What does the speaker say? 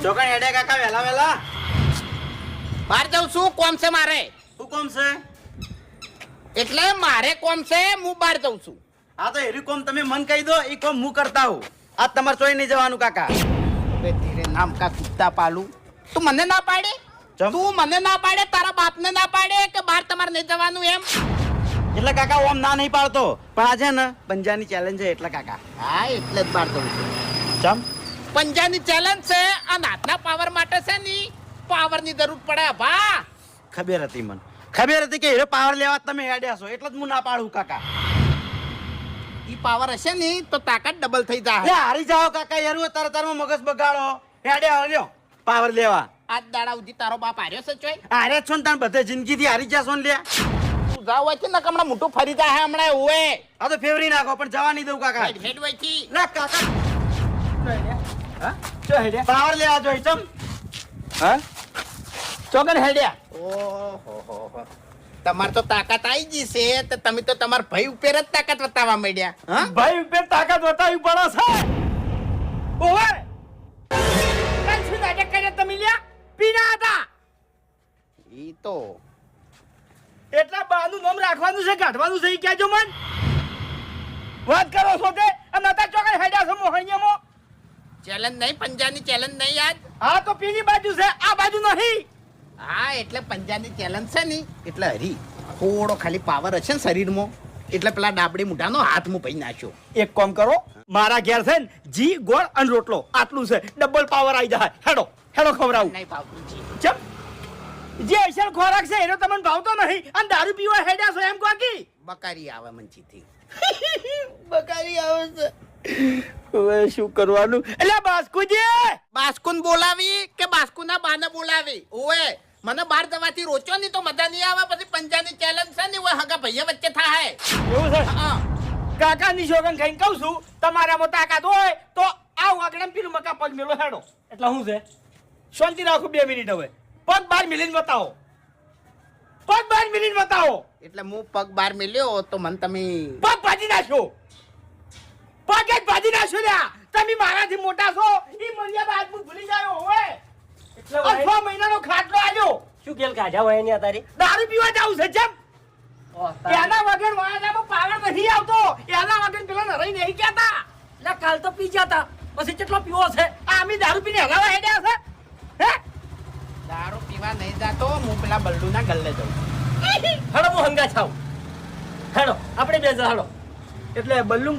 ચોકણ હેડે કાકા વેલા વેલા બહાર જાઉં છું કોમ છે મારે શું કોમ છે એટલે મારે કોમ છે હું બહાર જાઉં છું આ તો એરી કોમ તમે મન કહી દો એ કોમ હું કરતા હું આ તમારે ચોઈ નહીં જવાનું કાકા અબે તેરે નામ કા કુત્તા પાલું તું મને ના પાડે ચમ? તું મને ના પાડે તારા બાપને ના પાડે કે બહાર તમારે નહીં જવાનું એમ એટલે કાકા ઓમ ના નહીં પાડતો પણ આજે ને પંજાની ચેલેન્જ છે એટલે કાકા હા એટલે જ બહાર જાઉં છું ચમ પંજાની ચેલેન્જ છે આ નાતના પાવર માટે છે ની પાવરની જરૂર પડે ભા ખબર હતી મને ખબર હતી કે હીરો પાવર લેવા તમે હેડ્યા છો એટલે જ હું ના પાડું કાકા ઈ પાવર હશે ની તો તાકાત ડબલ થઈ એટલે જાય હારી જાઓ કાકા યાર તર તરમાં મગજ બગાડો હેડ્યા હલ્યો પાવર લેવા આજ દાડા સુધી તારો બાપ હાર્યો છે ચોય હારે છો ને તાર બધે જિંદગીથી હારી જશો ને લ્યા તું જાવ હોય છે ને હમણાં મોટું ફરી જાય હમણાં ઓએ આ તો ફેવરી નાખો પણ જવા નહીં દઉં કાકા હેડ હોય છે ના કાકા પાવર લેવા જોઈએ ચમ હા ચોગન હેડ્યા ઓહો તમાર તો તાકાત આવી ગઈ છે તો તમે તો તમાર ભાઈ ઉપર જ તાકાત બતાવવા માંડ્યા હા ભાઈ ઉપર તાકાત બતાવી પડે છે ઓવે કઈ શું નાટક કરે તમે લ્યા પીના હતા ઈ તો એટલા બાનું નામ રાખવાનું છે કાઢવાનું છે ઈ કહેજો મન વાત કરો છો તે આ નતા ચોકડ હેડ્યા છો મોહણીયામાં ચેલેન્જ નહીં પંજાની ચેલેન્જ નહીં યાદ હા તો પેલી બાજુ છે આ બાજુ નહીં હા એટલે પંજાની ચેલેન્જ છે ને એટલે હરી થોડો ખાલી પાવર હશે ને શરીરમાં એટલે પેલા ડાબડી મુઠાનો હાથ હું પઈ નાખ્યો એક કામ કરો મારા ઘેર છે ને જી ગોળ અને રોટલો આટલું છે ડબલ પાવર આવી જાય હેડો હેડો ખવડાવું નહીં ભાવતું છે ચમ જે અસલ ખોરાક છે એનો તમને ભાવતો નહીં અને દારૂ પીવા હેડ્યા છો એમ કોકી બકારી આવે મંચીથી બકારી આવે છે હવે શું કરવાનું એટલે બાસ્કુજી બાસ્કુન બોલાવી કે બાસ્કુના બાને બોલાવી ઓએ મને બહાર જવાથી રોચો નહીં તો મજા નહીં આવે પછી પંજાની ચેલેન્જ છે ને ઓએ હગા ભાઈઓ વચ્ચે થાય એવું છે હા કાકાની શોગન ખાઈને કહું છું તમારામાં તાકાત હોય તો આવ આગળ પીલું મકા પગ મેલો હેડો એટલે શું છે શાંતિ રાખો 2 મિનિટ હવે પગ બહાર મિલીને બતાવો પગ બહાર મિલીને બતાવો એટલે હું પગ બહાર મેલ્યો તો મને તમે પગ ભાજી નાખ્યો પગ જ ભાજી નાખ્યો લ્યા તમે મારાથી મોટા છો ઈ મર્યાદા આજ હું ભૂલી જાયો હોય એટલે 6 મહિનાનો ખાટલો આલ્યો શું કેલ કાઢા હોય ને તારી દારૂ પીવા જાવ છે જેમ એના વગર વાળામાં પાવર નથી આવતો એના વગર પેલા નરાઈ નહીં કહેતા લે કાલ તો પી જતા પછી કેટલો પીવો છે આ અમે દારૂ પીને હલાવા હેડ્યા છે હે દારૂ પીવા નહીં જાતો હું પેલા બલ્ડુના ગલ્લે જઉં હેડો હું હંગા છાવ હેડો આપણે બે જા હેડો એટલે બલ્લુ